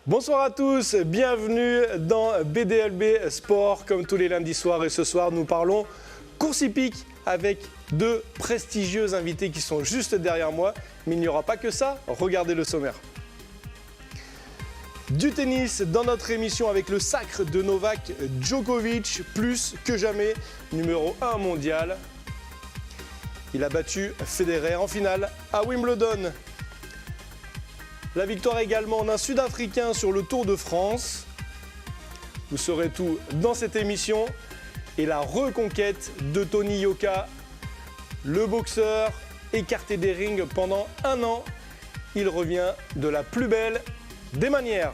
Bonsoir à tous, bienvenue dans BDLB Sport comme tous les lundis soirs et ce soir nous parlons course hippique avec deux prestigieux invités qui sont juste derrière moi, mais il n'y aura pas que ça, regardez le sommaire. Du tennis dans notre émission avec le sacre de Novak Djokovic, plus que jamais numéro 1 mondial. Il a battu Federer en finale à Wimbledon. La victoire également d'un Sud-Africain sur le Tour de France. Vous saurez tout dans cette émission. Et la reconquête de Tony Yoka, le boxeur écarté des rings pendant un an. Il revient de la plus belle des manières.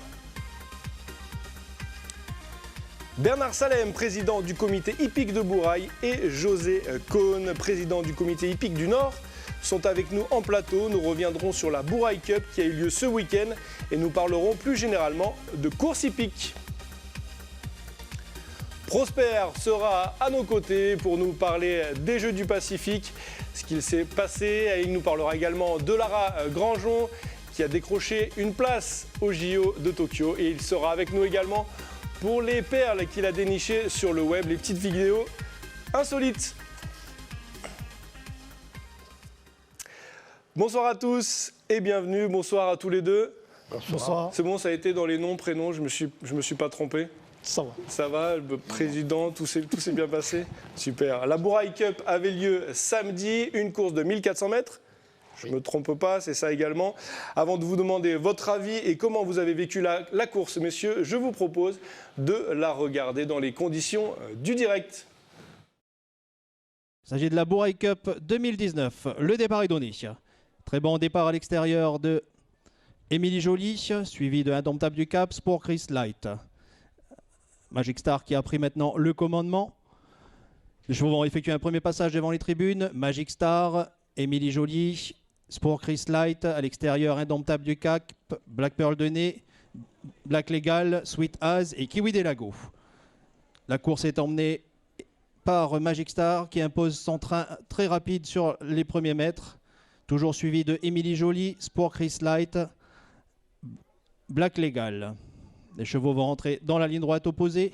Bernard Salem, président du comité hippique de Bourail, et José Cohn, président du comité hippique du Nord, sont avec nous en plateau. Nous reviendrons sur la Bourail Cup qui a eu lieu ce week-end et nous parlerons plus généralement de course hippique. Prosper sera à nos côtés pour nous parler des Jeux du Pacifique, ce qu'il s'est passé. Il nous parlera également de Lara Grandjean qui a décroché une place au JO de Tokyo et il sera avec nous également pour les perles qu'il a dénichées sur le web, les petites vidéos insolites. Bonsoir à tous et bienvenue, bonsoir à tous les deux. Bonsoir. C'est bon, ça a été dans les noms, prénoms, je me suis pas trompé. Ça va. Ça va, le président, tout s'est bien passé. Super. La Bourail Cup avait lieu samedi, une course de 1400 mètres. Je ne me trompe pas, c'est ça également. Avant de vous demander votre avis et comment vous avez vécu la course, messieurs, je vous propose de la regarder dans les conditions du direct. Il s'agit de la Bourail Cup 2019. Le départ est donné. Très bon départ à l'extérieur de Émilie Joly, suivi de Indomptable du Cap, Sport Chris Light. Magic Star qui a pris maintenant le commandement. Les chevaux vont effectuer un premier passage devant les tribunes. Magic Star, Émilie Joly, Sport Chris Light à l'extérieur, Indomptable du Cap, Black Pearl de Nez, Black Legal, Sweet Az et Kiwi Delago. La course est emmenée par Magic Star qui impose son train très rapide sur les premiers mètres. Toujours suivi de Émilie Joly, Sport Chris Light, Black Legal. Les chevaux vont rentrer dans la ligne droite opposée.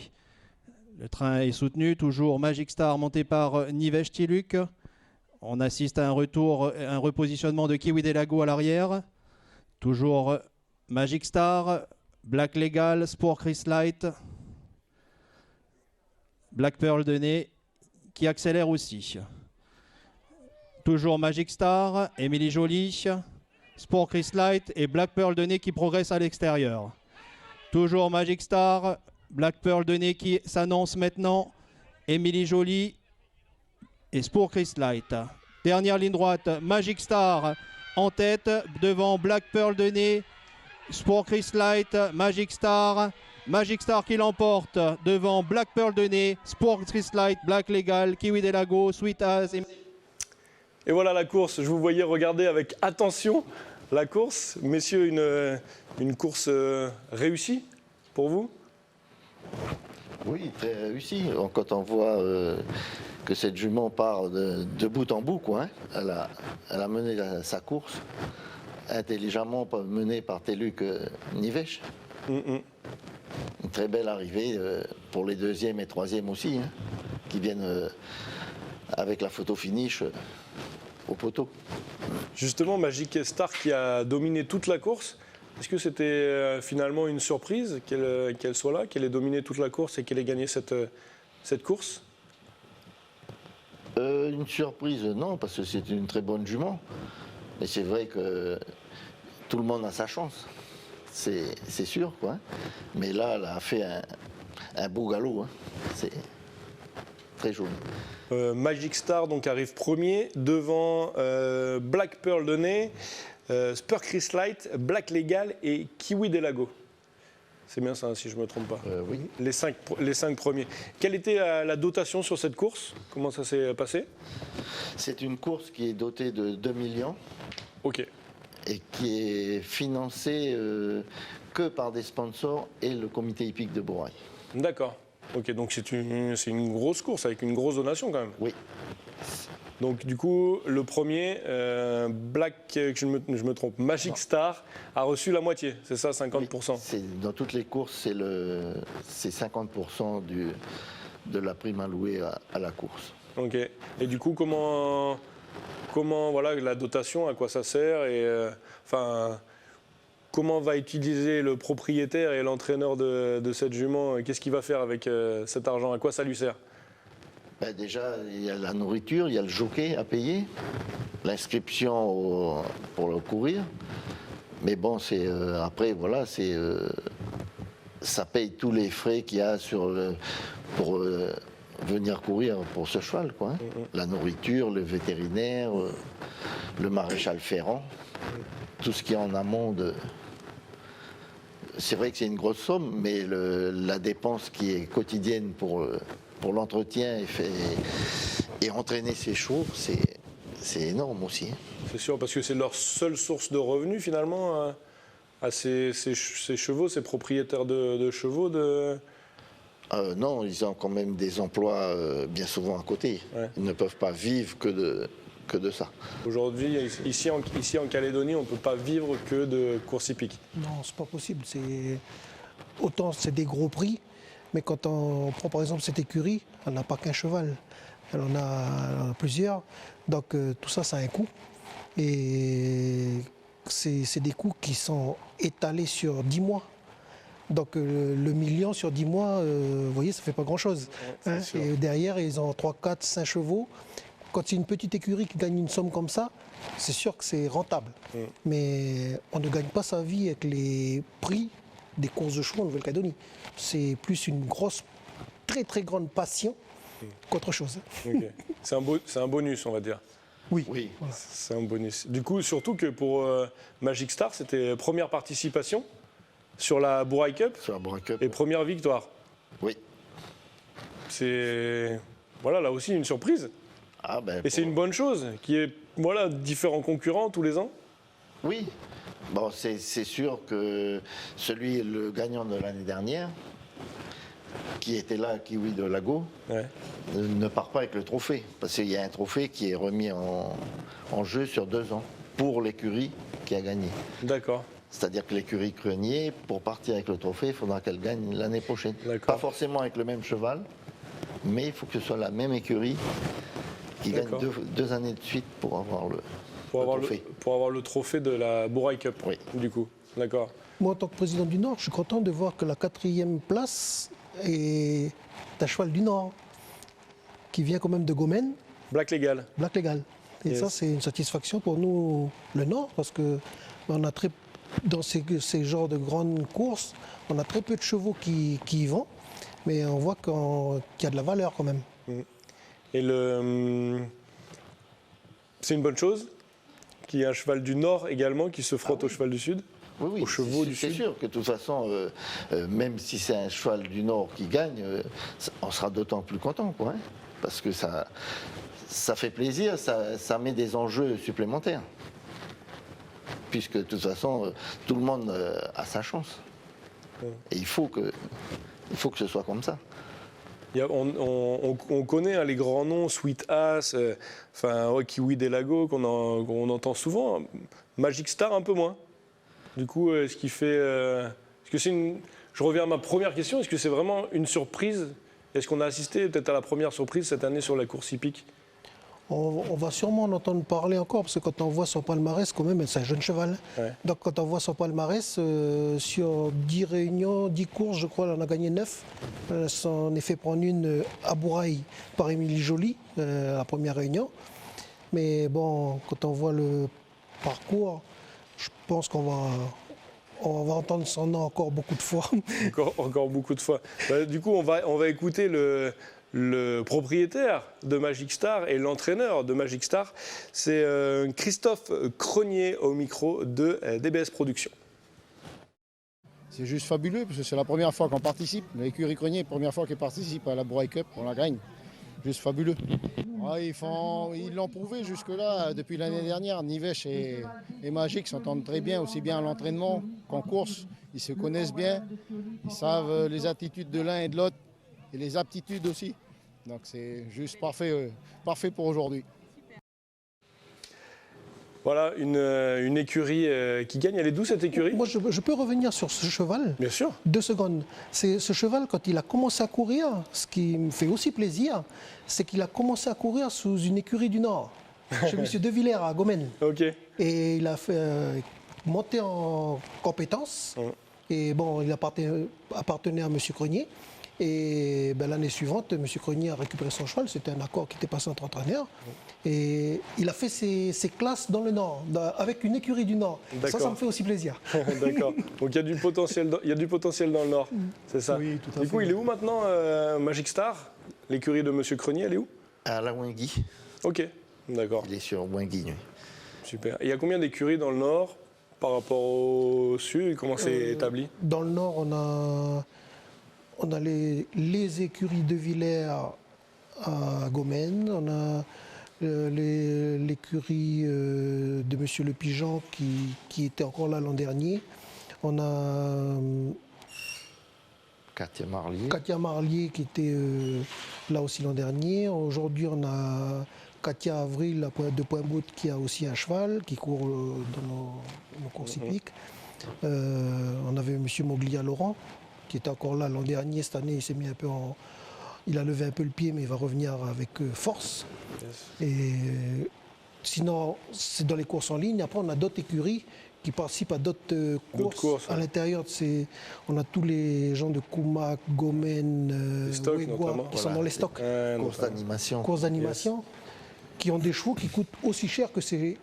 Le train est soutenu, toujours Magic Star monté par Nivesh Tiluk. On assiste à un retour, un repositionnement de Kiwi Delago à l'arrière. Toujours Magic Star, Black Legal, Sport Chris Light, Black Pearl de Nez qui accélère aussi. Toujours Magic Star, Émilie Joly, Sport Chris Light et Black Pearl de Nez qui progresse à l'extérieur. Toujours Magic Star, Black Pearl de Nez qui s'annonce maintenant, Émilie Joly et Sport Chris Light. Dernière ligne droite, Magic Star en tête devant Black Pearl de Nez, Sport Chris Light, Magic Star qui l'emporte devant Black Pearl de Nez, Sport Chris Light, Black Legal, Kiwi Delago, Sweet Az. Et voilà la course, je vous voyais regarder avec attention la course. Messieurs, une course réussie pour vous? Oui, très réussie. Quand on voit que cette jument part de bout en bout, quoi, hein. Elle a mené sa course intelligemment menée par Teluk Nivesh. Une très belle arrivée pour les deuxièmes et troisièmes aussi, hein, qui viennent avec la photo finish au poteau. Justement, Magic Star qui a dominé toute la course, est-ce que c'était finalement une surprise qu'elle soit là, qu'elle ait dominé toute la course et qu'elle ait gagné cette course? Une surprise, non, parce que c'est une très bonne jument. Mais c'est vrai que tout le monde a sa chance, c'est sûr, quoi. Mais là, elle a fait un beau galop, hein. C'est très joli. Magic Star donc arrive premier devant Black Pearl de Nez, Spur Chris Light, Black Legal et Kiwi Delago. C'est bien ça, si je ne me trompe pas. Oui. Les cinq premiers. Quelle était la dotation sur cette course? Comment ça s'est passé? C'est une course qui est dotée de 2 millions. Ok. Et qui est financée que par des sponsors et le comité hippique de Bourail. D'accord. Ok, donc c'est une grosse course avec une grosse donation quand même. Oui. Donc du coup, le premier, je me trompe, Magic Star a reçu la moitié, c'est ça, 50%. Dans toutes les courses, c'est 50% de la prime allouée à la course. Ok. Et du coup, comment voilà, la dotation, à quoi ça sert et comment va utiliser le propriétaire et l'entraîneur de cette jument? Qu'est-ce qu'il va faire avec cet argent? À quoi ça lui sert? Ben déjà, il y a la nourriture, il y a le jockey à payer, l'inscription pour le courir. Mais bon, après, voilà, ça paye tous les frais qu'il y a pour venir courir pour ce cheval, quoi, hein. La nourriture, le vétérinaire, le maréchal ferrant, tout ce qui est en amont C'est vrai que c'est une grosse somme, mais la dépense qui est quotidienne pour l'entretien et entraîner ses chevaux, c'est énorme aussi. C'est sûr, parce que c'est leur seule source de revenus finalement à ces chevaux, ces propriétaires de chevaux Non, ils ont quand même des emplois bien souvent à côté. Ouais. Ils ne peuvent pas vivre que de ça. Aujourd'hui, ici en Calédonie, on ne peut pas vivre que de course hippique. Non, c'est pas possible. Autant c'est des gros prix, mais quand on prend par exemple cette écurie, elle n'a pas qu'un cheval, elle en a plusieurs. Donc tout ça, ça a un coût. Et c'est des coûts qui sont étalés sur 10 mois. Donc le million sur 10 mois, vous voyez, ça ne fait pas grand-chose. Hein. Et derrière, ils ont 3, 4, 5 chevaux. Quand c'est une petite écurie qui gagne une somme comme ça, c'est sûr que c'est rentable. Mais on ne gagne pas sa vie avec les prix des courses de chevaux en Nouvelle-Calédonie. C'est plus une grosse, très très grande passion qu'autre chose. Okay. C'est un bonus, on va dire. Oui. Oui. Voilà. C'est un bonus. Du coup, surtout que pour Magic Star, c'était première participation sur la Bouraille Cup Sur la Bouraille Cup. et première victoire. Oui. C'est voilà, là aussi une surprise. Ah ben, Et c'est une bonne chose qu'il y ait voilà, différents concurrents tous les ans. Oui. Bon, c'est sûr que le gagnant de l'année dernière, qui était là, Kiwi de Lago, Ouais. ne part pas avec le trophée. Parce qu'il y a un trophée qui est remis en jeu sur 2 ans pour l'écurie qui a gagné. D'accord. C'est-à-dire que l'écurie Crenier, pour partir avec le trophée, il faudra qu'elle gagne l'année prochaine. D'accord. Pas forcément avec le même cheval, mais il faut que ce soit la même écurie qui gagne D'accord. 2 années de suite pour avoir le trophée. Pour avoir le trophée de la Bouraille Cup, Oui. du coup. D'accord. Moi, en tant que président du Nord, je suis content de voir que la 4e place est un cheval du Nord, qui vient quand même de Gomène, Black Legal. Black Legal. Et Yes. ça, c'est une satisfaction pour nous, le Nord, parce que on a dans ces genres de grandes courses, on a très peu de chevaux qui y vont, mais on voit qu'il y a de la valeur quand même. Et c'est une bonne chose qu'il y ait un cheval du Nord également qui se frotte au cheval du Sud. Oui, aux chevaux du c'est Sud. sûr que de toute façon, même si c'est un cheval du Nord qui gagne, on sera d'autant plus content, quoi, hein, parce que ça fait plaisir, ça met des enjeux supplémentaires. Puisque de toute façon, tout le monde a sa chance. Et il faut que ce soit comme ça. On connaît hein, les grands noms, Sweet Ass, Kiwi des Lagos, qu'on entend souvent. Magic Star, un peu moins. Du coup, ce qui fait. Est-ce que je reviens à ma première question. Est-ce que c'est vraiment une surprise? Est-ce qu'on a assisté peut-être à la première surprise cette année sur la course hippique? On va sûrement en entendre parler encore, parce que quand on voit son palmarès, quand même, c'est un jeune cheval. Ouais. Donc quand on voit son palmarès, sur 10 réunions, 10 courses, je crois, elle en a gagné 9. Elle s'en est fait prendre une à Bouraille par Émilie Joly, la première réunion. Mais bon, quand on voit le parcours, je pense qu'on va entendre son nom encore beaucoup de fois. Encore beaucoup de fois. Du coup, on va écouter le propriétaire de Magic Star et l'entraîneur de Magic Star. C'est Christophe Crenier au micro de DBS Productions. C'est juste fabuleux parce que c'est la première fois qu'on participe. L'écurie Crenier, première fois qu'elle participe à la Bouraille Cup, on la gagne. Juste fabuleux. Ouais, ils l'ont prouvé jusque-là depuis l'année dernière. Nivèche et Magic s'entendent très bien, aussi bien à l'entraînement qu'en course. Ils se connaissent bien, ils savent les attitudes de l'un et de l'autre et les aptitudes aussi. Donc c'est juste parfait pour aujourd'hui. Voilà, une écurie qui gagne. Elle est d'où cette écurie? Moi, je peux revenir sur ce cheval. Bien sûr. 2 secondes. C'est ce cheval, quand il a commencé à courir, ce qui me fait aussi plaisir, c'est qu'il a commencé à courir sous une écurie du Nord, chez M. De Villers à Gomène. Ok. Et il a fait monter en compétences. Et bon, il appartenait à M. Crenier. Et ben, l'année suivante, M. Crenier a récupéré son cheval. C'était un accord qui était passé entre entraîneurs. Et il a fait ses classes dans le Nord, avec une écurie du Nord. Ça me fait aussi plaisir. D'accord. Donc il y a du potentiel dans le Nord. C'est ça. Oui, tout à Du coup, fait. il est où maintenant, Magic Star? L'écurie de M. Crenier, elle est où? À la Wingui. Ok. D'accord. Il est sur Wingui. Oui. Super. Et il y a combien d'écuries dans le Nord par rapport au Sud? Comment c'est établi? Dans le Nord, on a les écuries de Villers à Gomène. On a l'écurie de M. Le Pigeon qui était encore là l'an dernier. On a Katia Marlier qui était là aussi l'an dernier. Aujourd'hui, on a Katia Avril de Pointe-Boute qui a aussi un cheval qui court dans nos courses hippiques. On avait M. Moglia Laurent qui était encore là l'an dernier. Cette année, il s'est mis un peu il a levé un peu le pied, mais il va revenir avec force. Yes. Et sinon, c'est dans les courses en ligne. Après, on a d'autres écuries qui participent à d'autres courses. Ouais. À l'intérieur, on a tous les gens de Koumak, Gomène, Les stocks, Ouégoua, notamment. qui sont dans les stocks. Course d'animation. Courses d'animation, qui ont des chevaux qui coûtent aussi cher que ces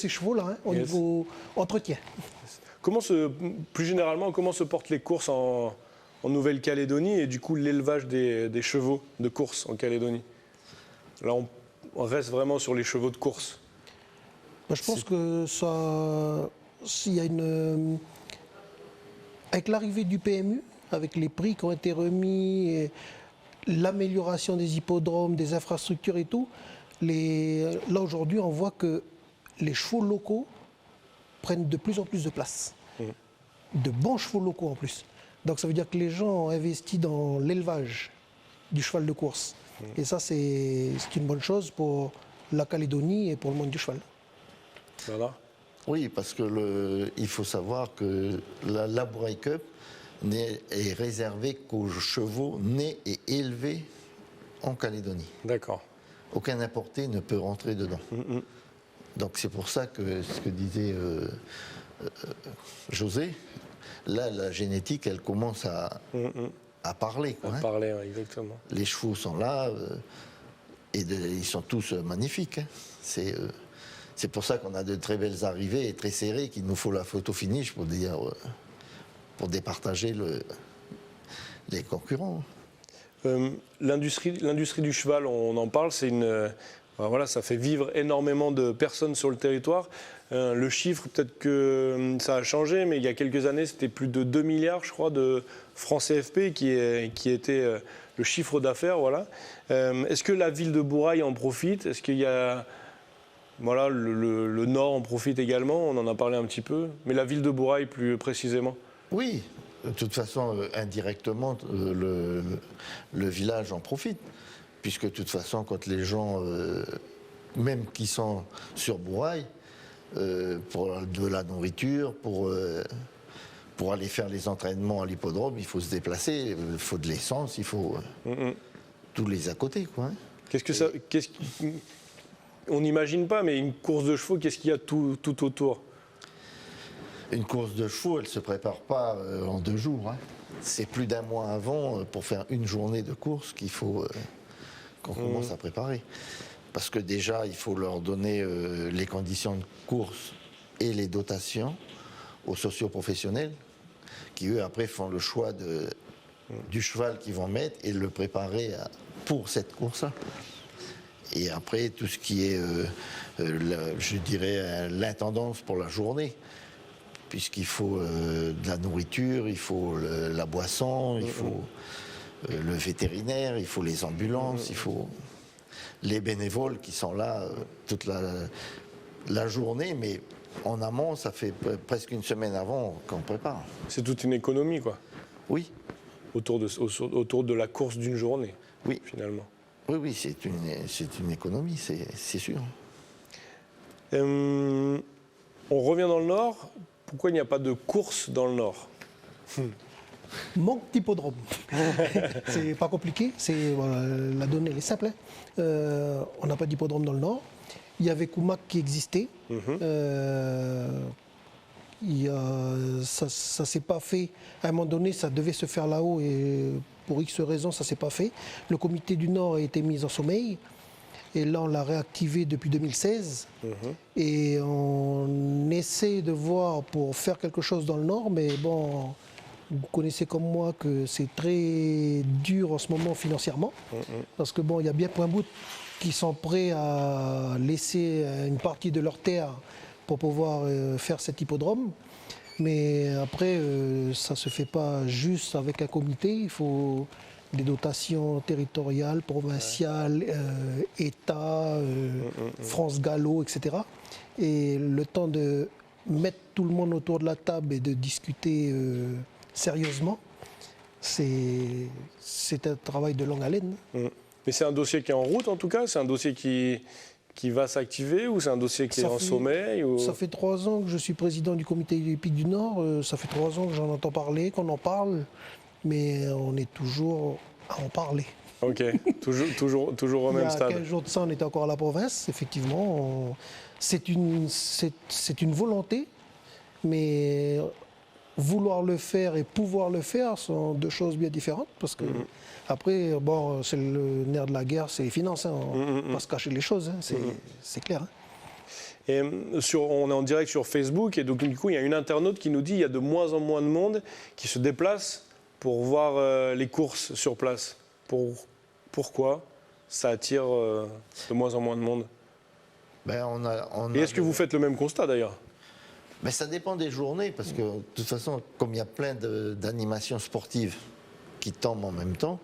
chevaux-là, hein, au niveau entretien. Plus généralement, comment se portent les courses en Nouvelle-Calédonie et du coup l'élevage des chevaux de course en Calédonie? Là, on reste vraiment sur les chevaux de course. Je pense que s'il y a avec l'arrivée du PMU, avec les prix qui ont été remis, et l'amélioration des hippodromes, des infrastructures et tout, là aujourd'hui on voit que les chevaux locaux prennent de plus en plus de place. De bons chevaux locaux en plus. Donc ça veut dire que les gens ont investi dans l'élevage du cheval de course. Et ça, c'est une bonne chose pour la Calédonie et pour le monde du cheval. Voilà. Oui, parce que il faut savoir que la Labouraï Cup est réservée qu'aux chevaux nés et élevés en Calédonie. D'accord. Aucun importé ne peut rentrer dedans. Donc c'est pour ça que ce que disait José, là la génétique elle commence à parler. Quoi, À parler, ouais, exactement. Les chevaux sont là ils sont tous magnifiques. Hein. C'est pour ça qu'on a de très belles arrivées et très serrées qu'il nous faut la photo finish pour départager les concurrents. L'industrie du cheval, on en parle, voilà, ça fait vivre énormément de personnes sur le territoire. Le chiffre, peut-être que ça a changé, mais il y a quelques années, c'était plus de 2 milliards, je crois, de francs CFP qui était le chiffre d'affaires. Voilà. Est-ce que la ville de Bourail en profite? Est-ce qu'il y a... Voilà, le Nord en profite également, on en a parlé un petit peu, mais la ville de Bourail plus précisément. Oui, de toute façon, indirectement, le village en profite. Puisque de toute façon, quand les gens, même qui sont sur Bourail, pour de la nourriture, pour aller faire les entraînements à l'hippodrome, il faut se déplacer, il faut de l'essence, il faut tous les à côté. Quoi, hein. On n'imagine pas, mais une course de chevaux, qu'est-ce qu'il y a tout autour? Une course de chevaux, elle ne se prépare pas en 2 jours. Hein. C'est plus d'1 mois avant, pour faire une journée de course, qu'il faut qu'on commence à préparer. Parce que déjà, il faut leur donner les conditions de course et les dotations aux socio-professionnels, qui eux, après, font le choix du cheval qu'ils vont mettre et le préparer pour cette course-là. Et après, tout ce qui est, je dirais, l'intendance pour la journée, puisqu'il faut de la nourriture, il faut la boisson, il faut le vétérinaire, il faut les ambulances, il faut les bénévoles qui sont là toute la journée, mais en amont, ça fait presque une semaine avant qu'on prépare. C'est toute une économie, quoi. Oui. Autour de la course d'une journée, oui. Finalement. Oui, c'est une économie, c'est sûr. On revient dans le Nord. Pourquoi il n'y a pas de course dans le Nord? Manque d'hippodrome. C'est pas compliqué, la donnée elle est simple. On n'a pas d'hippodrome dans le Nord. Il y avait Koumak qui existait. Ça s'est pas fait. À un moment donné, ça devait se faire là-haut et pour X raisons, ça s'est pas fait. Le comité du Nord a été mis en sommeil. Et là, on l'a réactivé depuis 2016. Et on essaie de voir pour faire quelque chose dans le Nord, mais bon, vous connaissez comme moi que c'est très dur en ce moment financièrement. Parce que bon, il y a bien Point Bout qui sont prêts à laisser une partie de leur terre pour pouvoir faire cet hippodrome. Mais après, ça ne se fait pas juste avec un comité. Il faut des dotations territoriales, provinciales, État, France Gallo, etc. Et le temps de mettre tout le monde autour de la table et de discuter sérieusement, c'est un travail de longue haleine. Mais c'est un dossier qui est en route en tout cas? C'est un dossier qui va s'activer ou c'est un dossier qui est en sommeil ou... Ça fait 3 ans que je suis président du comité hippique du Nord. Ça fait 3 ans que j'en entends parler, qu'on en parle. Mais on est toujours à en parler. Ok, toujours au même stade. Il y a 15 jours de ça, on était encore à la province. Effectivement, c'est une volonté, mais vouloir le faire et pouvoir le faire sont 2 choses bien différentes. Parce que après, bon, c'est le nerf de la guerre, c'est les finances. On ne peut pas se cacher les choses, hein, c'est clair. Hein. Et on est en direct sur Facebook et donc du coup, il y a une internaute qui nous dit qu'il y a de moins en moins de monde qui se déplace pour voir les courses sur place. Pourquoi ça attire de moins en moins de monde? Et est-ce que vous faites le même constat d'ailleurs? Mais ça dépend des journées, parce que de toute façon, comme il y a plein d'animations sportives qui tombent en même temps,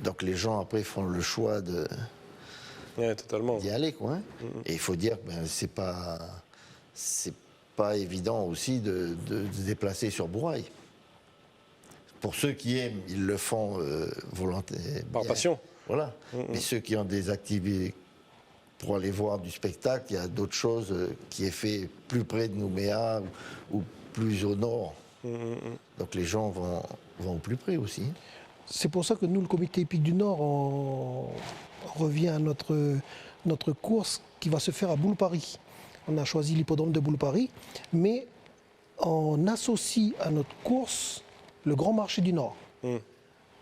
donc les gens après font le choix d'y aller, quoi. Hein. Et il faut dire que c'est pas évident aussi de se déplacer sur Bourail. Pour ceux qui aiment, ils le font volontairement. Par passion. Voilà. Mais ceux qui ont des activités pour aller voir du spectacle, il y a d'autres choses qui est fait plus près de Nouméa ou plus au nord. Donc les gens vont au plus près aussi. C'est pour ça que nous, le comité hippique du Nord, on revient à notre course qui va se faire à Boule-Paris. On a choisi l'hippodrome de Boule-Paris, mais on associe à notre course le Grand Marché du Nord.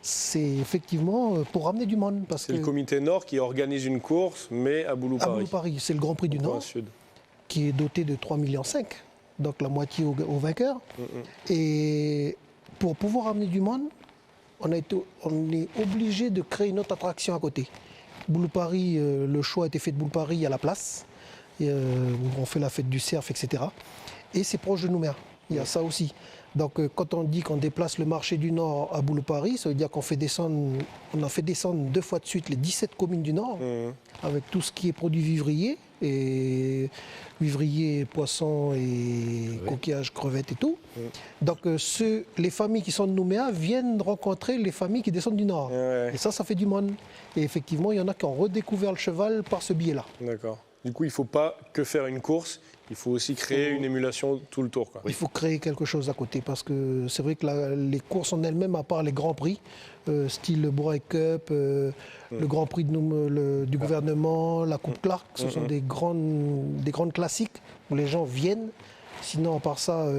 C'est effectivement pour ramener du monde. C'est le comité Nord qui organise une course, mais à Boulou-Paris. À Boulou-Paris, c'est le Grand Prix du Nord, qui est doté de 3,5 millions, donc la moitié au vainqueur. Et pour pouvoir ramener du monde, on est obligé de créer une autre attraction à côté. Boulou-Paris, le choix a été fait de Boulou-Paris à la place. On fait la fête du cerf, etc. Et c'est proche de Nouméa. Il y a ça aussi. Donc quand on dit qu'on déplace le marché du Nord à Boulou-Paris, ça veut dire qu'on a fait descendre 2 fois de suite les 17 communes du Nord, avec tout ce qui est produits vivriers, poissons et coquillages, crevettes et tout. Donc les familles qui sont de Nouméa viennent rencontrer les familles qui descendent du Nord. Et ça fait du monde. Et effectivement, il y en a qui ont redécouvert le cheval par ce biais-là. D'accord. Du coup, il ne faut pas que faire une course, il faut aussi créer une émulation tout le tour, quoi. Il faut créer quelque chose à côté, parce que c'est vrai que les courses en elles-mêmes, à part les grands prix, style le Bourail Cup, le Grand Prix du gouvernement, la Coupe Clark, ce sont des grandes classiques où les gens viennent. Sinon, à part ça,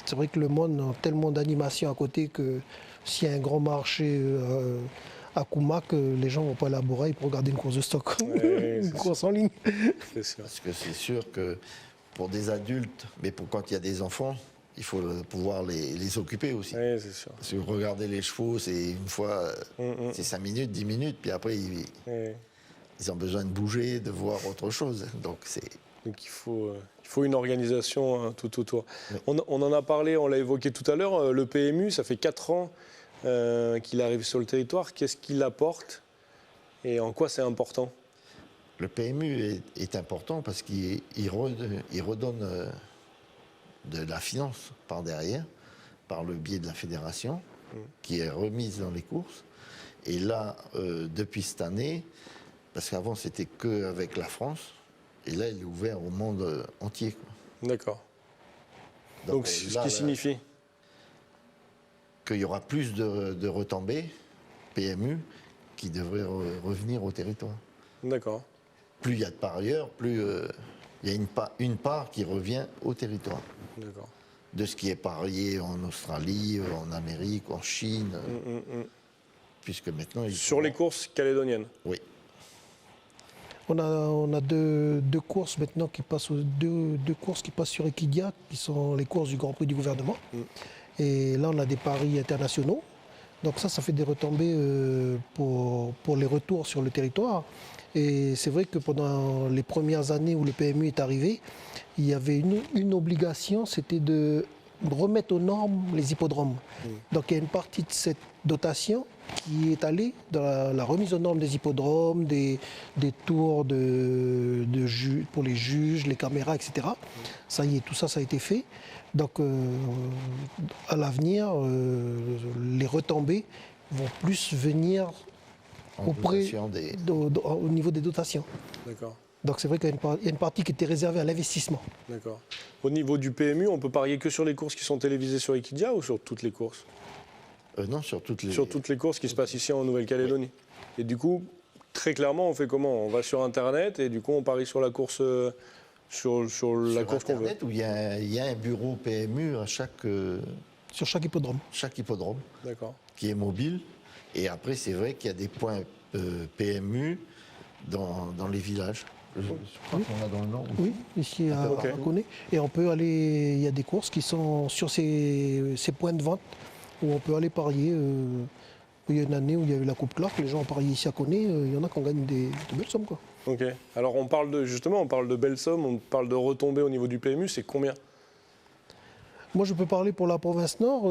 c'est vrai que le monde a tellement d'animations à côté que s'il y a un grand marché à Koumak, les gens vont pas aller à Bourail pour regarder une course de stock, une course en ligne. C'est sûr. Parce que c'est sûr que pour des adultes, mais quand il y a des enfants, il faut pouvoir les occuper aussi. Oui, c'est sûr. Parce que regarder les chevaux, c'est une fois, c'est 5 minutes, 10 minutes, puis après, ils ont besoin de bouger, de voir autre chose. Donc il faut une organisation tout autour. Oui. On en a parlé, on l'a évoqué tout à l'heure, le PMU, ça fait 4 ans qu'il arrive sur le territoire. Qu'est-ce qu'il apporte et en quoi c'est important? Le PMU est important parce qu'il redonne de la finance par derrière, par le biais de la fédération, qui est remise dans les courses. Et là, depuis cette année, parce qu'avant c'était qu'avec la France, Et là, il est ouvert au monde entier, quoi. D'accord. Donc, ce là, qui signifie qu'il y aura plus de retombées PMU qui devraient revenir au territoire. D'accord. Plus il y a de parieurs, plus il y a une part qui revient au territoire. D'accord. De ce qui est parié en Australie, en Amérique, en Chine, puisque maintenant... Sur les courses calédoniennes. Oui. On a deux courses maintenant qui passent, deux courses qui passent sur Equidia, qui sont les courses du Grand Prix du gouvernement. Et là, on a des paris internationaux. Donc ça fait des retombées pour les retours sur le territoire. Et c'est vrai que pendant les premières années où le PMU est arrivé, il y avait une obligation, c'était de remettre aux normes les hippodromes. Donc il y a une partie de cette dotation qui est allée dans la remise aux normes des hippodromes, des tours pour les juges, les caméras, etc. Ça y est, tout ça, ça a été fait. Donc à l'avenir, les retombées vont plus venir au niveau des dotations. D'accord. Donc c'est vrai qu'il y a une partie qui était réservée à l'investissement. D'accord. Au niveau du PMU, on peut parier que sur les courses qui sont télévisées sur Equidia ou sur toutes les courses? Non, sur toutes les... Sur toutes les courses qui se passent ici en Nouvelle-Calédonie. Oui. Et du coup, très clairement, on fait comment? On va sur Internet et du coup, on parie sur la course, sur la course qu'on veut. Internet, où il y a un bureau PMU à Sur chaque hippodrome. Chaque hippodrome. D'accord. Qui est mobile. Et après, c'est vrai qu'il y a des points PMU dans les villages. Je crois qu'on a dans le nord. Oui, ici à Raconnet. Et on peut aller, il y a des courses qui sont sur ces points de vente où on peut aller parier. Il y a une année où il y a eu la Coupe Clark, les gens ont parié ici à Connet, il y en a qui ont gagné de belles sommes, quoi. Ok. Alors on parle de belles sommes, on parle de retombées au niveau du PMU, c'est combien? Moi je peux parler pour la province Nord.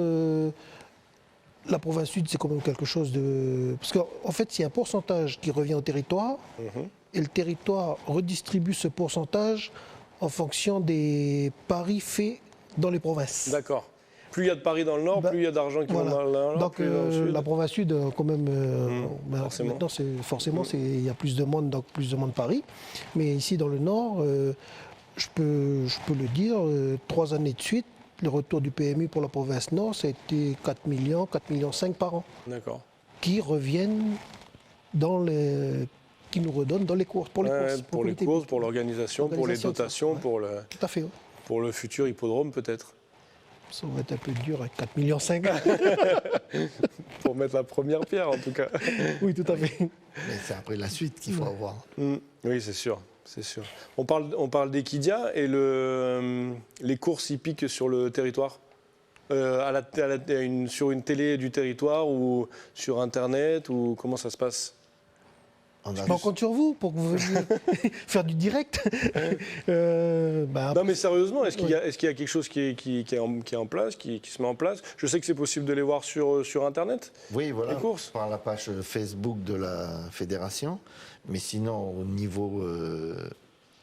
La province Sud, c'est quand même quelque chose de... Parce qu'en fait, c'est un pourcentage qui revient au territoire, et le territoire redistribue ce pourcentage en fonction des paris faits dans les provinces. D'accord. Plus il y a de paris dans le Nord, plus il y a d'argent qui va dans le Nord. Donc plus dans le Sud. la province Sud, quand même, forcément. maintenant, il y a plus de monde, donc plus de monde Paris. Mais ici, dans le Nord, je peux le dire, 3 années de suite, le retour du PMU pour la province Nord, ça a été 4 millions, 4,5 millions par an. D'accord. Qui reviennent qui nous redonnent dans les courses, pour les courses. Pour les courses, pour l'organisation, pour les dotations, tout à fait, pour le futur hippodrome peut-être. Ça va être un peu dur avec 4,5 millions. Pour mettre la première pierre en tout cas. Oui, tout à fait. Mais c'est après la suite qu'il faut avoir. Oui, c'est sûr. C'est sûr. On parle d'Equidia et les courses hippiques sur le territoire sur une télé du territoire ou sur Internet ou comment ça se passe? On compte sur vous pour que vous veniez faire du direct. Non mais sérieusement, est-ce qu'il y a quelque chose qui est en place, qui se met en place? Je sais que c'est possible de les voir sur Internet. Oui, voilà, les courses. Par la page Facebook de la fédération. Mais sinon, au niveau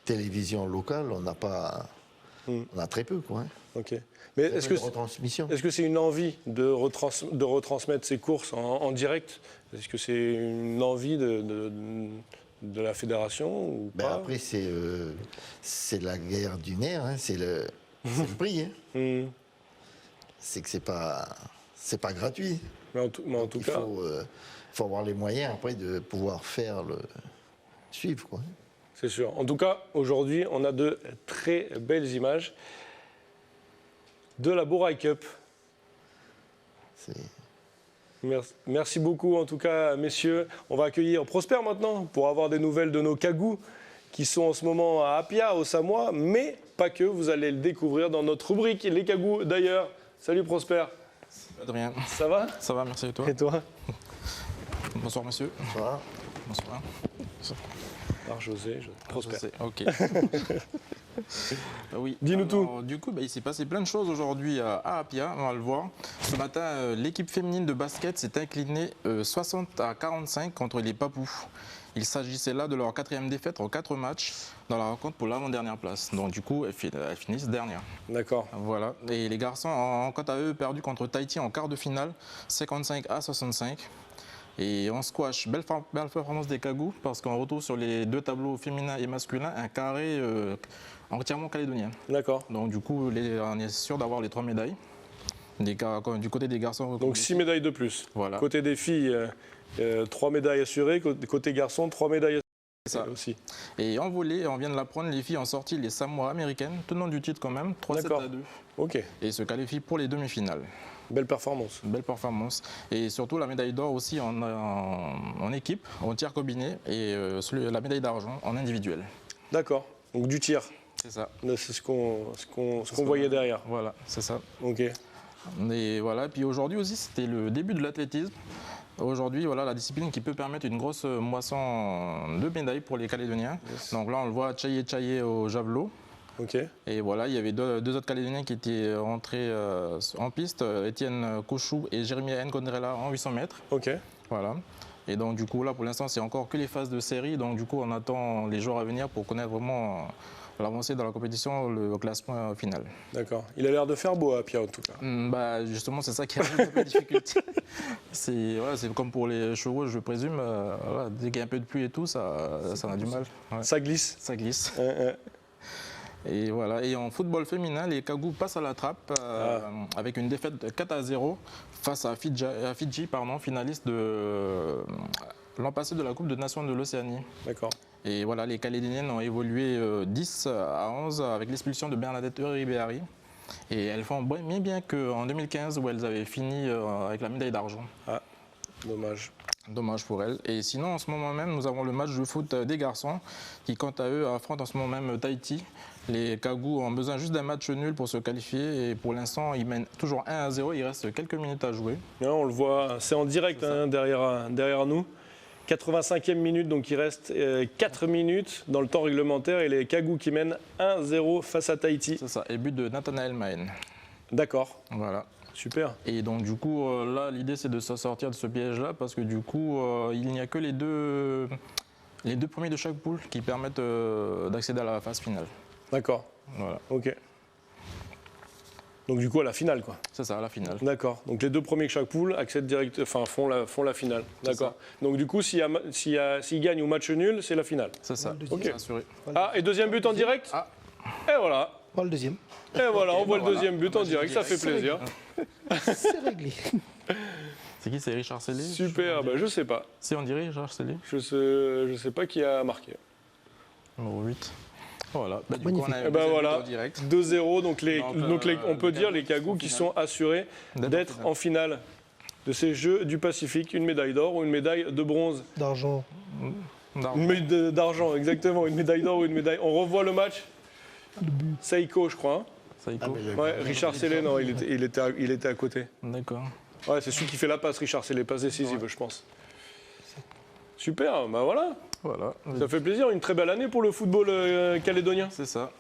télévision locale, on a très peu, quoi. Ok. Mais est-ce que c'est une envie de retransmettre ces courses en direct? Est-ce que c'est une envie de la fédération ou pas? Après, c'est la guerre du nerf, hein, c'est le prix. Hein. C'est que c'est pas gratuit. Mais en tout cas, il faut avoir les moyens après de pouvoir suivre, quoi. C'est sûr. En tout cas, aujourd'hui, on a de très belles images de la Bouraille Cup. Merci beaucoup, en tout cas, messieurs. On va accueillir Prosper maintenant pour avoir des nouvelles de nos cagous qui sont en ce moment à Apia, au Samoa, mais pas que. Vous allez le découvrir dans notre rubrique Les Cagous d'ailleurs. Salut Prosper. Adrien. Ça va? Ça va, merci. Et toi? Et toi? Bonsoir, monsieur. Bonsoir. Bonsoir. Alors José, Prosper. Ok. Oui. Dis-nous tout. Du coup, il s'est passé plein de choses aujourd'hui à Apia, on va le voir. Ce matin, l'équipe féminine de basket s'est inclinée 60-45 contre les Papous. Il s'agissait là de leur 4e défaite en 4 matchs dans la rencontre pour l'avant-dernière place. Donc du coup, elles finissent dernière. D'accord. Voilà. Et les garçons, quant à eux, perdu contre Tahiti en quart de finale, 55-65. Et en squash, belle performance des Kagou parce qu'on retrouve sur les deux tableaux féminins et masculins un carré entièrement calédonien. D'accord. Donc du coup, on est sûr d'avoir les 3 médailles. Du côté des garçons. Donc 6 médailles de plus. Voilà. Côté des filles, 3 médailles assurées. Côté garçons, 3 médailles Ça. assurées aussi. Et en volée, on vient de l'apprendre, les filles ont sorti les Samoa américaines, tenant du titre quand même, 3-7-2. Ok, Et se qualifient pour les demi-finales. belle performance. Belle performance. Et surtout la médaille d'or aussi en équipe, en tir combiné, et la médaille d'argent en individuel. D'accord, donc du tir. C'est ça. C'est ce qu'on voyait derrière. Voilà, c'est ça. Ok. Et voilà, puis aujourd'hui aussi, c'était le début de l'athlétisme. Aujourd'hui, voilà la discipline qui peut permettre une grosse moisson de médailles pour les Calédoniens. Yes. Donc là, on le voit Tchaye au javelot. Ok. Et voilà, il y avait deux autres Calédoniens qui étaient rentrés en piste, Étienne Cochou et Jérémy Nkondrela en 800 mètres. Ok. Voilà. Et donc du coup, là, pour l'instant, c'est encore que les phases de série. Donc du coup, on attend les jours à venir pour connaître vraiment l'avancée dans la compétition, le classement final. D'accord. Il a l'air de faire beau à Pia en tout cas. Bah, justement, c'est ça qui a un peu de difficulté. C'est comme pour les chevaux, je présume. Voilà, dès qu'il y a un peu de pluie et tout, ça a du mal. Ouais. Ça glisse. Ça glisse. Et voilà. Et en football féminin, les Kagou passent à la trappe avec une défaite de 4-0 face à Fidji, finaliste de l'an passé de la Coupe de Nations de l'Océanie. D'accord. Et voilà, les Calédoniennes ont évolué 10-11 avec l'expulsion de Bernadette Ribéry. Et elles font bien qu'en 2015 où elles avaient fini avec la médaille d'argent. Ah, dommage. Dommage pour elles. Et sinon, en ce moment même, nous avons le match de foot des garçons qui, quant à eux, affrontent en ce moment même Tahiti. Les Kagou ont besoin juste d'un match nul pour se qualifier. Et pour l'instant, ils mènent toujours 1-0. Il reste quelques minutes à jouer. Là, on le voit, c'est en direct derrière nous. 85e minute, donc il reste 4 minutes dans le temps réglementaire et les Kagou qui mènent 1-0 face à Tahiti. C'est ça. Et but de Nathanaël Mahen. D'accord, Voilà. super. Et donc du coup, là, l'idée c'est de se sortir de ce piège-là parce que du coup, il n'y a que les deux premiers de chaque poule qui permettent d'accéder à la phase finale. D'accord, Voilà, ok. Donc du coup à la finale quoi. c'est ça, la finale. D'accord. Donc les 2 premiers de chaque poule accèdent direct, font la finale. D'accord. Donc du coup s'ils gagnent au match nul, c'est la finale. C'est ça, Ok. c'est assuré. Ah et deuxième but en direct. Ah. Et voilà. Pas le deuxième. Et voilà, on voit le voilà. deuxième but en direct, ça fait plaisir. C'est réglé. C'est qui? C'est Richard Sellé? Super, bah, je sais pas. Si on dirait Richard Sellé, Je sais pas qui a marqué. numéro 8. Voilà, bah, du coup Magnifique. on a Et un ben deuxième voilà, but en direct. 2-0, donc, on peut les dire les Kagou Kagou qui sont sont assurés d'être en finale de ces Jeux du Pacifique, une médaille d'or ou une médaille de bronze. D'argent. Une médaille d'argent, exactement, une médaille d'or ou une médaille. On revoit le match. Seiko, je crois. Saïko. Ouais, Richard Sellé, non, il était à côté. D'accord. Ouais, c'est celui qui fait la passe, Richard Sellé, passe décisive, je pense. Super, bah voilà, Voilà. ça fait plaisir, une très belle année pour le football calédonien. C'est ça.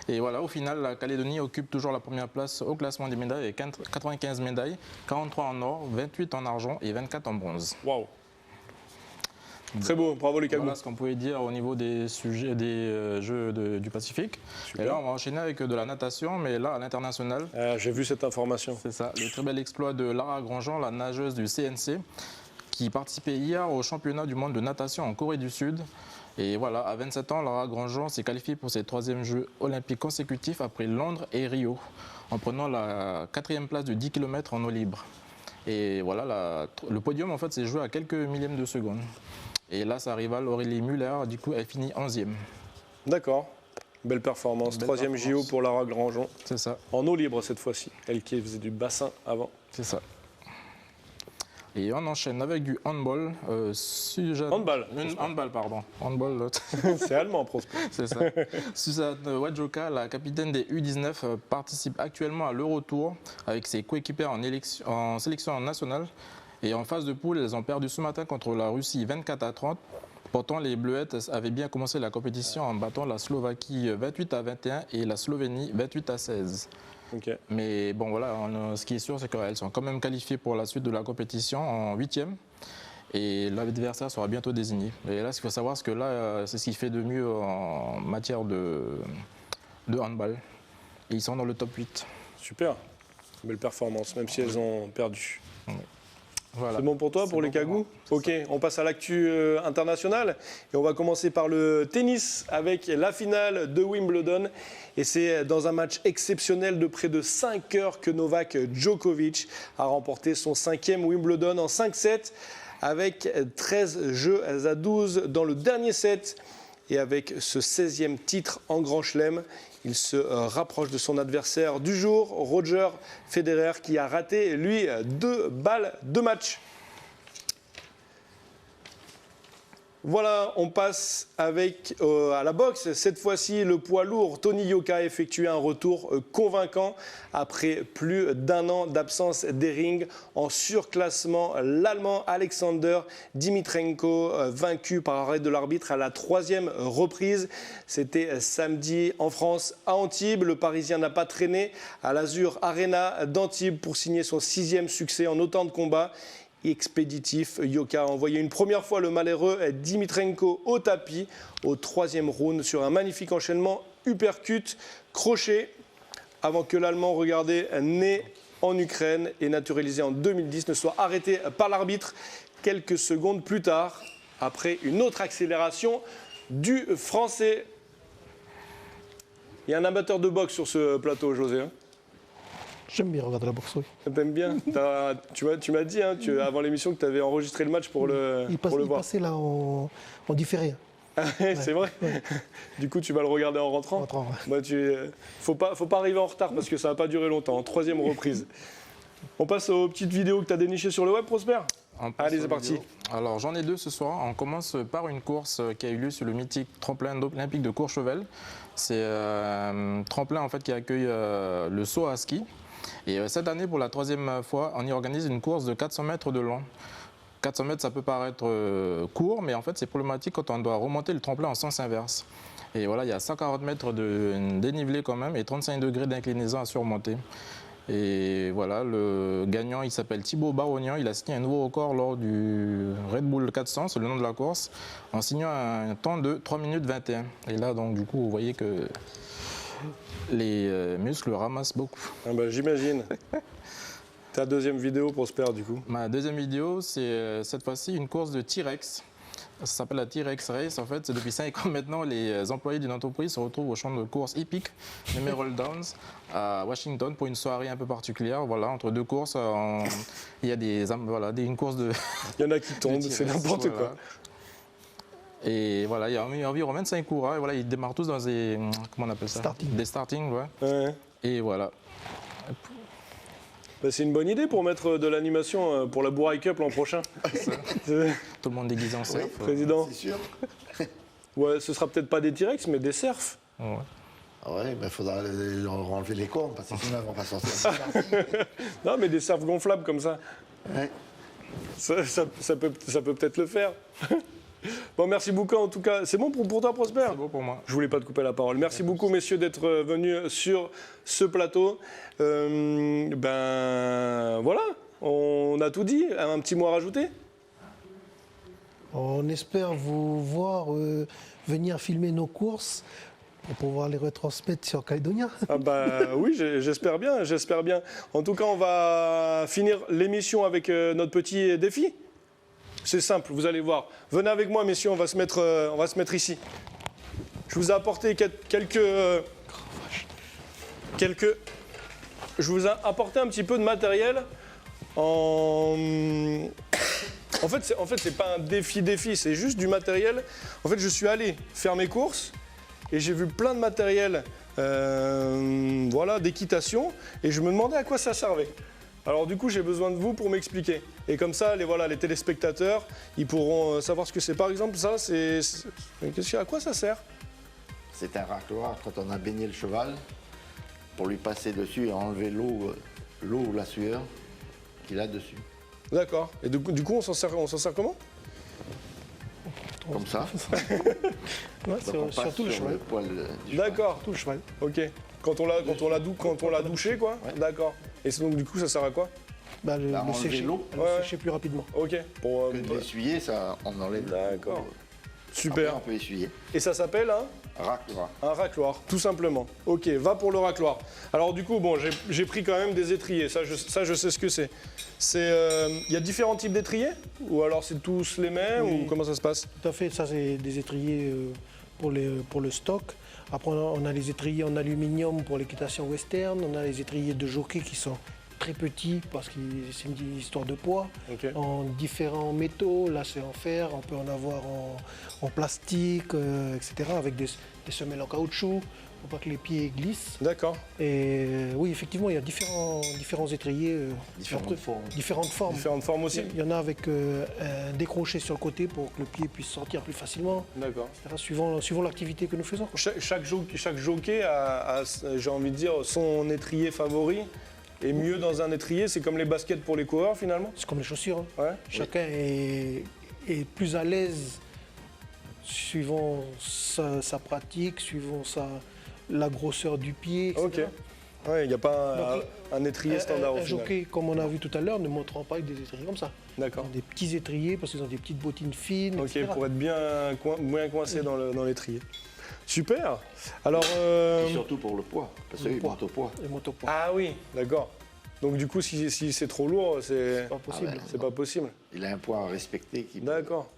Et voilà, au final, la Calédonie occupe toujours la première place au classement des médailles avec 95 médailles, 43 en or, 28 en argent et 24 en bronze. Waouh. Très beau, bravo les Kagou. Voilà ce qu'on pouvait dire au niveau des sujets des Jeux du Pacifique. Super. Et là, on va enchaîner avec de la natation, mais là, à l'international. J'ai vu cette information. C'est ça, le très bel exploit de Lara Grandjean, la nageuse du CNC, qui participait hier au championnat du monde de natation en Corée du Sud. Et voilà, à 27 ans, Lara Grandjean s'est qualifiée pour ses 3e Jeux olympiques consécutifs après Londres et Rio, en prenant la 4e place de 10 km en eau libre. Et voilà, le podium, en fait, s'est joué à quelques millièmes de seconde. Et là, sa rivale Aurélie Muller, du coup, elle finit 11e. D'accord. Belle performance. Belle 3e performance. JO pour Lara Grandjean. C'est ça, En eau libre cette fois-ci. Elle qui faisait du bassin avant. c'est ça. Et on enchaîne avec du handball. Handball. Handball, pardon. Handball, l'autre. C'est allemand, Prosper. C'est ça. Suzanne Wadjoka, la capitaine des U19, participe actuellement à l'Eurotour avec ses coéquipiers en sélection nationale. Et en phase de poule, elles ont perdu ce matin contre la Russie 24-30. Pourtant, les Bleuettes avaient bien commencé la compétition en battant la Slovaquie 28-21 et la Slovénie 28-16. Ok. Mais bon, voilà, ce qui est sûr, c'est qu'elles sont quand même qualifiées pour la suite de la compétition en 8e. Et l'adversaire sera bientôt désigné. Et là, ce qu'il faut savoir, c'est que là, c'est ce qui fait de mieux en matière de handball. Et ils sont dans le top 8. Super. Belle performance, même si elles ont perdu. Voilà. C'est bon pour toi, C'est pour les bon pour cagous? moi, c'est Ok, on passe à l'actu internationale et on va commencer par le tennis avec la finale de Wimbledon. Et c'est dans un match exceptionnel de près de 5 heures que Novak Djokovic a remporté son 5e Wimbledon en 5-7 avec 13 jeux à 12 dans le dernier set. Et avec ce 16e titre en Grand Chelem, il se rapproche de son adversaire du jour, Roger Federer, qui a raté, lui, 2 balles de match. Voilà, on passe avec, à la boxe. Cette fois-ci, le poids lourd Tony Yoka a effectué un retour convaincant après plus d'un an d'absence des rings. En surclassement, l'Allemand Alexander Dimitrenko, vaincu par arrêt de l'arbitre à la 3e reprise. C'était samedi en France à Antibes. Le Parisien n'a pas traîné à l'Azur Arena d'Antibes pour signer son 6e succès en autant de combats. Expéditif, Yoka a envoyé une première fois le malheureux Dimitrenko au tapis au 3e round sur un magnifique enchaînement uppercut crochet avant que l'Allemand, regardé, né en Ukraine et naturalisé en 2010, ne soit arrêté par l'arbitre quelques secondes plus tard après une autre accélération du Français. Il y a un amateur de boxe sur ce plateau, José. J'aime bien regarder la boxe, oui. T'aimes bien? Tu m'as dit avant l'émission que tu avais enregistré le match pour le Il voir. passait là en différé. Ah ouais, c'est vrai. Ouais. Du coup, tu vas le regarder en rentrant. En rentrant, ouais. Bah, faut pas arriver en retard parce que ça va pas durer longtemps. 3e reprise. On passe aux petites vidéos que tu as dénichées sur le web, Prosper. On passe Allez, aux c'est parti. vidéos. Alors j'en ai 2 ce soir. On commence par une course qui a eu lieu sur le mythique tremplin olympique de Courchevel. C'est un tremplin en fait qui accueille le saut à ski. Et cette année, pour la 3e fois, on y organise une course de 400 mètres de long. 400 mètres, ça peut paraître court, mais en fait, c'est problématique quand on doit remonter le tremplin en sens inverse. Et voilà, il y a 140 mètres de dénivelé quand même et 35 degrés d'inclinaison à surmonter. Et voilà, le gagnant, il s'appelle Thibaut Barognan. Il a signé un nouveau record lors du Red Bull 400, c'est le nom de la course, en signant un temps de 3 minutes 21. Et là, donc, du coup, vous voyez que les muscles ramassent beaucoup. Ah bah, j'imagine. Ta 2e vidéo, Prosper, du coup. Ma 2e vidéo, c'est cette fois-ci une course de T-Rex. Ça s'appelle la T-Rex Race. En fait, c'est depuis 5 ans maintenant, les employés d'une entreprise se retrouvent au champ de course hippique Emerald Downs à Washington pour une soirée un peu particulière. Voilà, entre 2 courses, il y a une course de... Il y en a qui tombent, c'est n'importe quoi. Et voilà, il y a environ 25 coureurs. Et voilà, ils démarrent tous dans des... Comment on appelle ça? Des starting, ouais. Ouais. Et voilà. Bah, c'est une bonne idée pour mettre de l'animation pour la Bouraille Cup l'an prochain. Tout le monde déguisé en surf. Président. C'est sûr. Ouais, ce sera peut-être pas des T-Rex, mais des surfs. Ouais. Ah ouais, il faudra leur enlever les cornes parce que sinon ils vont pas sortir. Non, mais des surfs gonflables comme ça. Ouais. Ça peut peut-être le faire. Bon, merci beaucoup en tout cas. C'est bon pour toi, Prosper? C'est beau pour moi. Je voulais pas te couper la parole. Merci beaucoup, messieurs, d'être venus sur ce plateau. Ben voilà, on a tout dit. Un petit mot à rajouter? On espère vous voir venir filmer nos courses pour pouvoir les retransmettre sur Calédonia. Ah bah oui, j'espère bien, j'espère bien. En tout cas, on va finir l'émission avec notre petit défi. C'est simple, vous allez voir. Venez avec moi, messieurs, on va se mettre ici. Je vous ai apporté Je vous ai apporté un petit peu de matériel. En fait, c'est pas un défi, c'est juste du matériel. En fait, je suis allé faire mes courses et j'ai vu plein de matériel, voilà, d'équitation, et je me demandais à quoi ça servait. Alors du coup, j'ai besoin de vous pour m'expliquer. Et comme ça, les téléspectateurs, ils pourront savoir ce que c'est. Par exemple, ça, à quoi ça sert? C'est un racloir quand on a baigné le cheval pour lui passer dessus et enlever l'eau ou la sueur qu'il a dessus. D'accord. Et du coup, on s'en sert comment? Comme ça. Ouais, Donc on passe surtout le sur cheval. le poil du cheval. D'accord. Tout le cheval. Ok. Quand on l'a douché, quoi. Ouais. D'accord. Et donc du coup, ça sert à quoi? Bah, le enlever sécher. l'eau. Le Ouais. sécher plus rapidement. Ok. Pour Que de l'essuyer, ça, on enlève. D'accord. Après, Super. on peut essuyer. Et ça s'appelle Racloir. Un racloir, tout simplement. Ok, va pour le racloir. Alors du coup, bon, j'ai pris quand même des étriers. Ça, je sais ce que c'est. Il y a différents types d'étriers? Ou alors c'est tous les mêmes? Oui. Ou comment ça se passe? Tout à fait, ça c'est des étriers pour le stock. Après on a les étriers en aluminium pour l'équitation western, on a les étriers de jockey qui sont très petits parce que c'est une histoire de poids, Ok. en différents métaux, là c'est en fer, on peut en avoir en plastique, etc. avec des semelles en caoutchouc pour pas que les pieds glissent. D'accord. Et oui, effectivement, il y a différents étriers, Différentes formes. différentes formes. Différentes formes aussi? Il y en a avec un décroché sur le côté pour que le pied puisse sortir plus facilement, D'accord. etc., suivant l'activité que nous faisons. quoi. Chaque jockey a, j'ai envie de dire, son étrier favori. Et mieux dans un étrier, c'est comme les baskets pour les coureurs finalement? C'est comme les chaussures. hein. Ouais. Chacun est plus à l'aise suivant sa pratique, suivant la grosseur du pied, etc. Ok. Ouais, il n'y a pas Donc, un étrier standard au Un final. jockey, comme on a vu tout à l'heure, ne montrera pas avec des étriers comme ça. Ils D'accord. ont des petits étriers parce qu'ils ont des petites bottines fines, Ok, etc. pour être bien coincé dans l'étrier. Super. Alors. Et surtout pour le poids, parce qu'il monte au poids. Les motopoids. Ah oui, d'accord. Donc du coup, si c'est trop lourd, c'est Pas possible. ouais. c'est pas possible. Il a un poids à respecter. D'accord.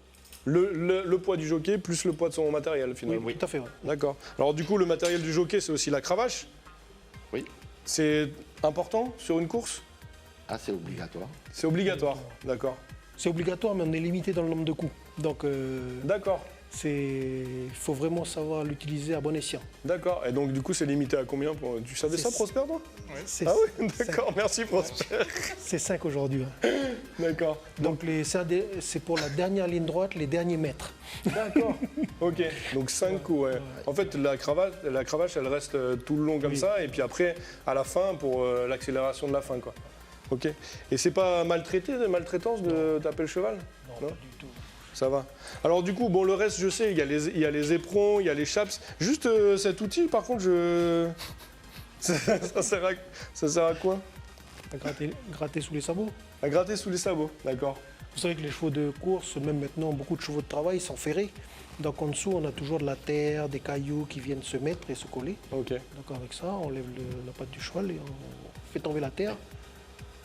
Le poids du jockey plus le poids de son matériel finalement. Oui, tout à fait. ouais. D'accord. Alors du coup, le matériel du jockey, c'est aussi la cravache. Oui. C'est important sur une course? Ah, c'est obligatoire. C'est obligatoire. D'accord. C'est obligatoire, mais on est limité dans le nombre de coups. Donc, D'accord. il faut vraiment savoir l'utiliser à bon escient. D'accord. Et donc du coup, c'est limité à combien Tu savais ça, C'est- Prosper, toi? C'est Ah oui, d'accord. Merci, Prosper. c'est 5 aujourd'hui. hein. D'accord. Donc, c'est pour la dernière ligne droite, les derniers mètres. D'accord. Ok. Donc 5 coups, ouais. En fait, la cravache, elle reste tout le long comme Oui. ça, et puis après, à la fin, pour l'accélération de la fin, quoi. Ok. Et c'est pas maltraitance de taper le cheval? Non. Pas du tout. Ça va. Alors du coup, bon, le reste, je sais, il y a les éperons, il y a les chaps. Juste cet outil, par contre, ça sert à quoi? À gratter sous les sabots. À gratter sous les sabots, d'accord. Vous savez que les chevaux de course, même maintenant, beaucoup de chevaux de travail sont ferrés. Donc en dessous, on a toujours de la terre, des cailloux qui viennent se mettre et se coller. Ok. Donc avec ça, on lève la patte du cheval et on fait tomber la terre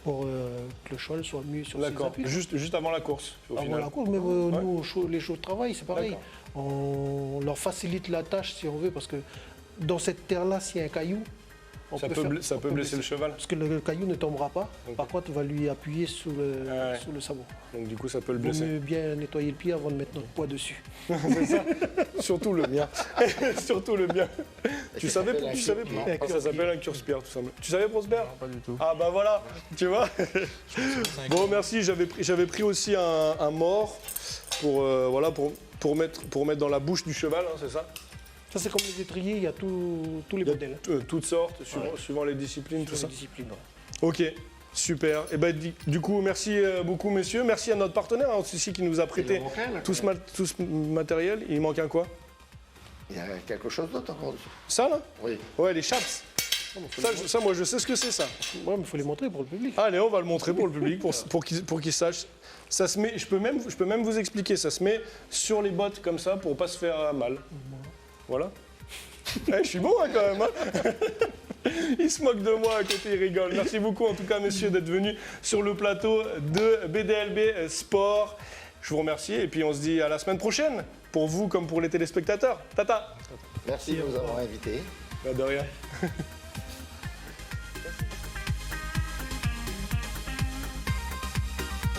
pour que le cheval soit mieux sur ses D'accord. appuis. Juste avant la course, au Avant final. la course, mais nous, les chevaux de travail, c'est pareil. D'accord. On leur facilite la tâche si on veut, parce que dans cette terre-là, s'il y a un caillou, Ça peut blesser le cheval. Parce que le caillou ne tombera pas. Ok. Par contre, on va lui appuyer sous le, Ah ouais. sous le sabot. Donc du coup, ça peut le Il vaut blesser. mieux bien nettoyer le pied avant de mettre notre poids dessus. C'est ça. Surtout le mien. Surtout le mien. Tu savais s'appelle un pas? Ça cure-pied. s'appelle un cure-spire, tout simplement. Tu savais, Prosper? Non, pas du tout. Ah bah voilà, tu vois. Bon, merci. J'avais pris aussi un mort pour mettre dans la bouche du cheval, hein, c'est ça? Ça, c'est comme les étriers, il y a tous les Il y a modèles. toutes sortes, suivant les disciplines, tout Sur ça. les disciplines. ouais. Ok, super. Et ben du coup, merci beaucoup, messieurs. Merci à notre partenaire hein, ici qui nous a prêté Il en manquait, là, tout ce, tout ce matériel. Il manque un quoi? Il y a quelque chose d'autre encore dessus. Ça là? Oui. Ouais, les chaps. Ça, moi, je sais ce que c'est ça. Ouais, mais il faut les montrer pour le public. Allez, on va le montrer pour le public, pour qu'il sache. Ça se met, je peux même vous expliquer, ça se met sur les bottes comme ça pour pas se faire mal. Voilà. Je suis bon hein, quand même. Hein. Il se moque de moi à côté, il rigole. Merci beaucoup en tout cas, messieurs, d'être venus sur le plateau de BDLB Sport. Je vous remercie et puis on se dit à la semaine prochaine, pour vous comme pour les téléspectateurs. Tata. Merci de nous avoir invités. Bah, de rien.